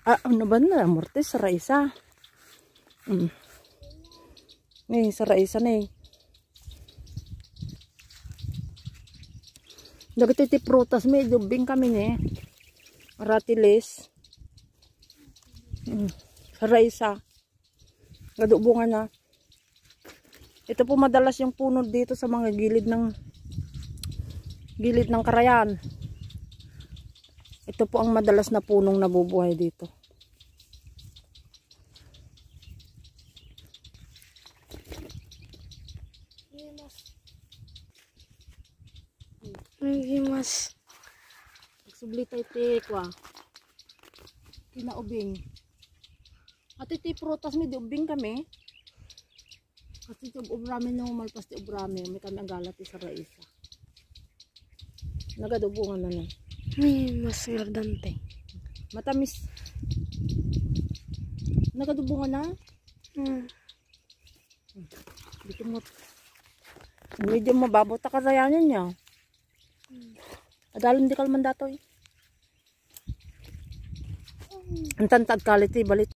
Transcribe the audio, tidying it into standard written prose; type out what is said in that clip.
Ano ba na? Mortis, sa raisa. Sa raisa na eh. Nagtiti prutas, medyo bing kami eh. Aratilis. Sa raisa. Gadubungan na. Ito po madalas yung puno dito sa mga gilid ng karayan. Ito po ang madalas na punong nabubuhay dito. Mas Sublitay tekwa. Kinaubing. At iti prutas mi di ubing kami. Kasi ito ubrami no malpas ti ubrami. May kami ang galat sa raisa. Nagadubungan na na. mas gardante. Matamis. Nagadubungan na. Dito mo. Medyo mababot ta karayanan niya. Adalon di kalman datoy. Ang tantad quality balit.